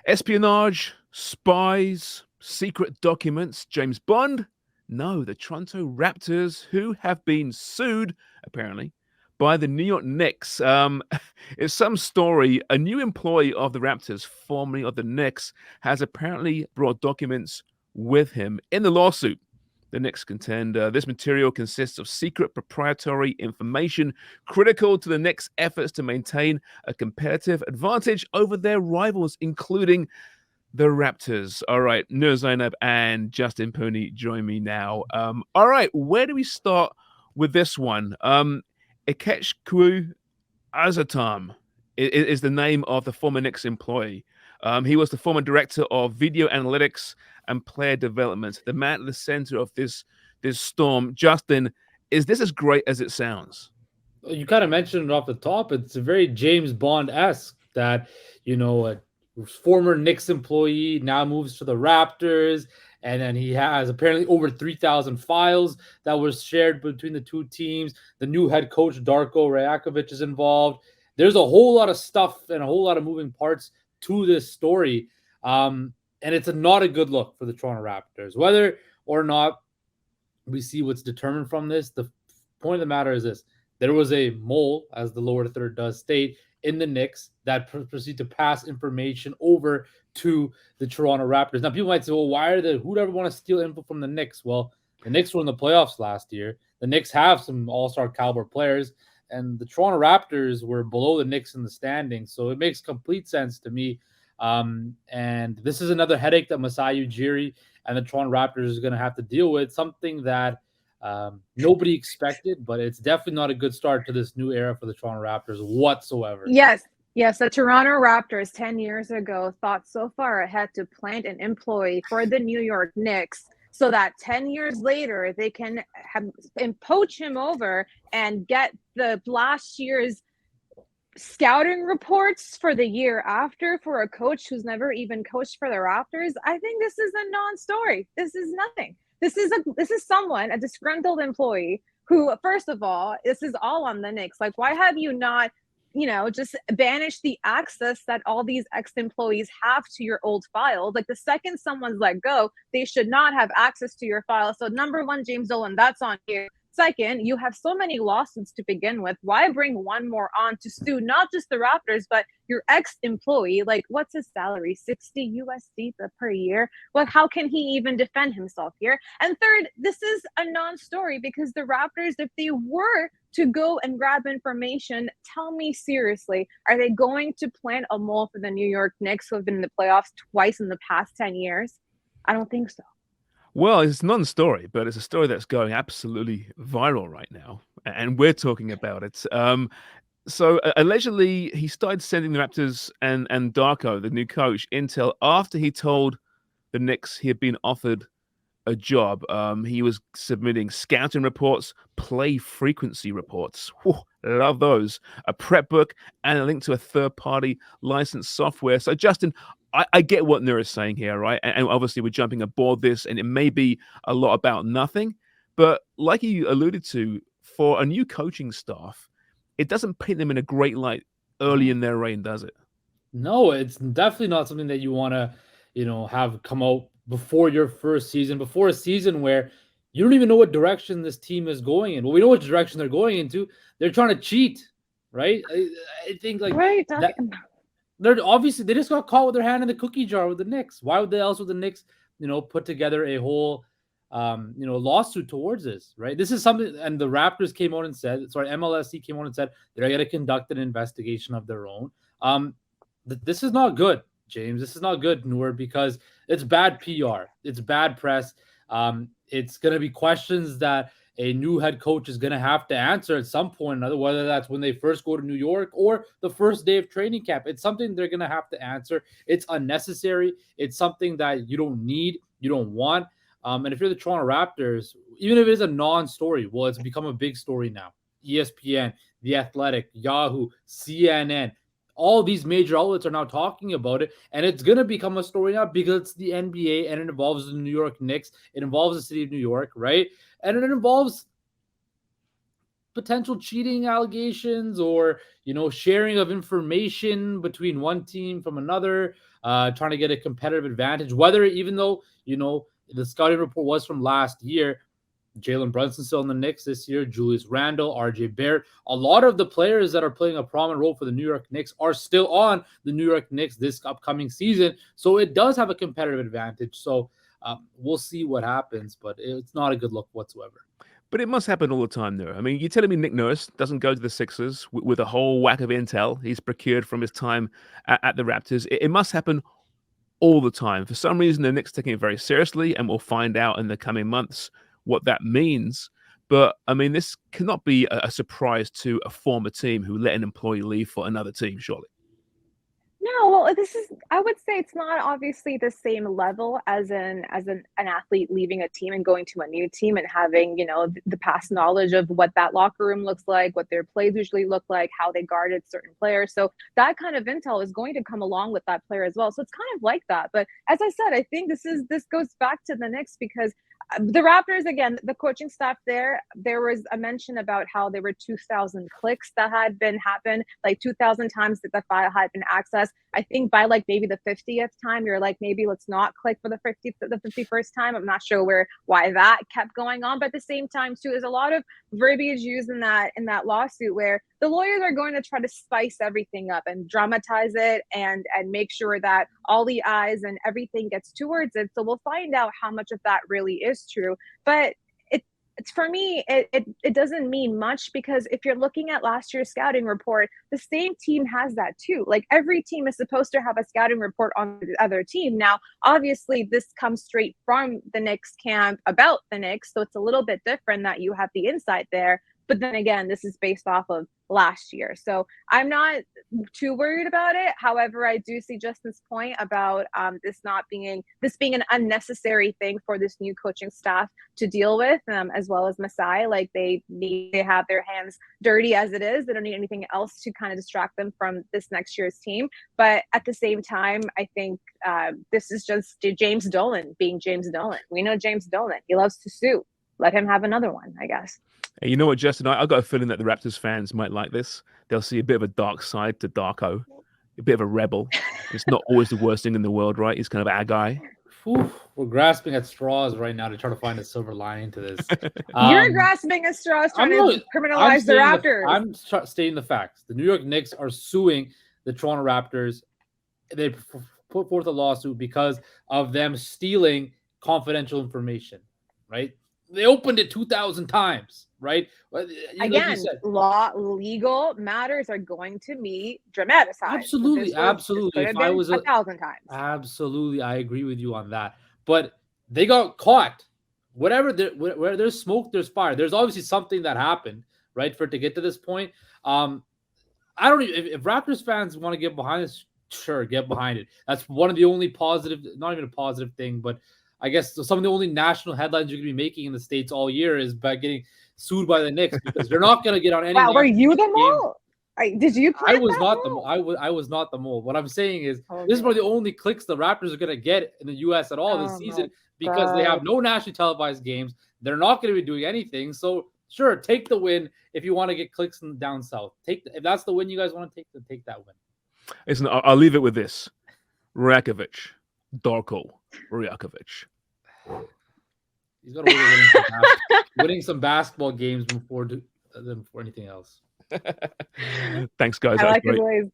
Espionage, spies, secret documents, James Bond? No, the Toronto Raptors, who have been sued, apparently, by the New York Knicks. It's some story. A new employee of the Raptors, formerly of the Knicks, has apparently brought documents with him in the lawsuit. The Knicks contend this material consists of secret proprietary information critical to the Knicks' efforts to maintain a competitive advantage over their rivals, including the Raptors. All right, Noor, Zainab, and Justin Pooni join me now. All right, where do we start with this one? Ikechukwu Azatam is the name of the former Knicks employee. He was the former director of video analytics and player development, the man at the center of this storm. Justin, is this as great as it sounds? You kind of mentioned it off the top. It's very James Bond-esque that, a former Knicks employee now moves to the Raptors, and then he has apparently over 3,000 files that was shared between the two teams. The new head coach, Darko Rajakovich, is involved. There's a whole lot of stuff and a whole lot of moving parts to this story. And it's not a good look for the Toronto Raptors. Whether or not we see what's determined from this, the point of the matter is this: there was a mole, as the lower third does state, in the Knicks that proceed to pass information over to the Toronto Raptors. Now, people might say, well, who'd ever want to steal info from the Knicks? Well, the Knicks were in the playoffs last year. The Knicks have some all-star caliber players, and the Toronto Raptors were below the Knicks in the standings. So it makes complete sense to me. And this is another headache that Masai Ujiri and the Toronto Raptors is going to have to deal with, something that nobody expected, but it's definitely not a good start to this new era for the Toronto Raptors whatsoever. Yes, the Toronto Raptors 10 years ago thought so far ahead to plant an employee for the New York Knicks so that 10 years later they can poach him over and get the last year's scouting reports for the year after for a coach who's never even coached for the Raptors. I think this is a non-story. This is nothing. This is someone, a disgruntled employee who, first of all, this is all on the Knicks. Like, why have you not, just banished the access that all these ex-employees have to your old files? Like, the second someone's let go, they should not have access to your files. So number one, James Dolan, that's on you. Second, you have so many lawsuits to begin with. Why bring one more on to sue not just the Raptors, but your ex-employee? Like, what's his salary? 60 USD per year? Well, how can he even defend himself here? And third, this is a non-story because the Raptors, if they were to go and grab information, tell me seriously, are they going to plant a mole for the New York Knicks who have been in the playoffs twice in the past 10 years? I don't think so. Well, it's a non-story, but it's a story that's going absolutely viral right now, and we're talking about it. So allegedly, he started sending the Raptors and Darko, the new coach, intel after he told the Knicks he had been offered a job. He was submitting scouting reports, play frequency reports. Whew, love those. A prep book and a link to a third-party licensed software. So, Justin, I get what Noor is saying here, right? And obviously, we're jumping aboard this, and it may be a lot about nothing. But like you alluded to, for a new coaching staff, it doesn't paint them in a great light early in their reign, does it? No, it's definitely not something that you want to, have come out before your first season, before a season where you don't even know what direction this team is going in. Well, we know what direction they're going into. They're trying to cheat, right? I think like right. that. They're obviously they just got caught with their hand in the cookie jar with the Knicks. Why would they else with the Knicks, put together a whole lawsuit towards this, right? This is something, and the Raptors came out and said, sorry, MLSC came out and said they're going to conduct an investigation of their own. This is not good, James. This is not good, Noor, because it's bad PR. It's bad press. It's going to be questions that a new head coach is going to have to answer at some point or another, whether that's when they first go to New York or the first day of training camp. It's something they're going to have to answer. It's unnecessary. It's something that you don't need, you don't want. And if you're the Toronto Raptors, even if it is a non-story, well, it's become a big story now. ESPN, The Athletic, Yahoo, CNN, all these major outlets are now talking about it, and it's going to become a story now because it's the NBA and it involves the New York Knicks. It involves the city of New York, right? And it involves potential cheating allegations or, sharing of information between one team from another. trying to get a competitive advantage. Whether, even though, the scouting report was from last year, Jalen Brunson still in the Knicks this year, Julius Randle, RJ Barrett. A lot of the players that are playing a prominent role for the New York Knicks are still on the New York Knicks this upcoming season. So it does have a competitive advantage. So we'll see what happens, but it's not a good look whatsoever. But it must happen all the time, though. I mean, you're telling me Nick Nurse doesn't go to the Sixers with a whole whack of intel he's procured from his time at the Raptors. It must happen all the time. For some reason, the Knicks taking it very seriously, and we'll find out in the coming months what that means. But, I mean, this cannot be a surprise to a former team who let an employee leave for another team, surely. No, well, I would say it's not obviously the same level as an athlete leaving a team and going to a new team and having, the past knowledge of what that locker room looks like, what their plays usually look like, how they guarded certain players. So that kind of intel is going to come along with that player as well. So it's kind of like that. But as I said, I think this goes back to the Knicks because the Raptors, again, the coaching staff there was a mention about how there were 2,000 clicks that had been happened, like 2,000 times that the file had been accessed. I think by like maybe the 50th time, you're like, maybe let's not click for the 51st time. I'm not sure why that kept going on. But at the same time, too, there's a lot of verbiage used in that lawsuit where the lawyers are going to try to spice everything up and dramatize it and make sure that all the eyes and everything gets towards it. So we'll find out how much of that really is true. But it's for me, it doesn't mean much because if you're looking at last year's scouting report, the same team has that too. Like every team is supposed to have a scouting report on the other team. Now, obviously, this comes straight from the Knicks camp about the Knicks, so it's a little bit different that you have the insight there. But then again, this is based off of last year. So I'm not too worried about it. However, I do see Justin's point about this being an unnecessary thing for this new coaching staff to deal with, as well as Masai. Like they need to have their hands dirty as it is. They don't need anything else to kind of distract them from this next year's team. But at the same time, I think this is just James Dolan being James Dolan. We know James Dolan. He loves to sue. Let him have another one, I guess. And you know what, Justin? I've got a feeling that the Raptors fans might like this. They'll see a bit of a dark side to Darko, a bit of a rebel. It's not always the worst thing in the world, right? He's kind of our guy. We're grasping at straws right now to try to find a silver lining to this. You're grasping at straws trying to criminalize the Raptors. I'm stating the facts. The New York Knicks are suing the Toronto Raptors. They put forth a lawsuit because of them stealing confidential information, right? They opened it 2,000 times, right? Again, legal matters are going to be dramatized. Absolutely. If I was 1,000 times. Absolutely. I agree with you on that. But they got caught. Where there's smoke, there's fire. There's obviously something that happened, right? For it to get to this point. I don't even, if Raptors fans want to get behind this, sure, get behind it. That's one of the only positive, not even a positive thing, but I guess some of the only national headlines you're going to be making in the States all year is by getting sued by the Knicks because they're not going to get on any. Wow, were you the mole? Did you? I was not the mole. I was not the mole. What I'm saying is this is one of the only clicks the Raptors are going to get in the U.S. at all this season because they have no nationally televised games. They're not going to be doing anything. So sure, take the win if you want to get clicks down south. If that's the win you guys want to take that win. Listen, I'll leave it with this: Rajakovich, Darko. Rajakovich. He's got to winning some basketball games before anything else. Thanks, guys. I like his ways.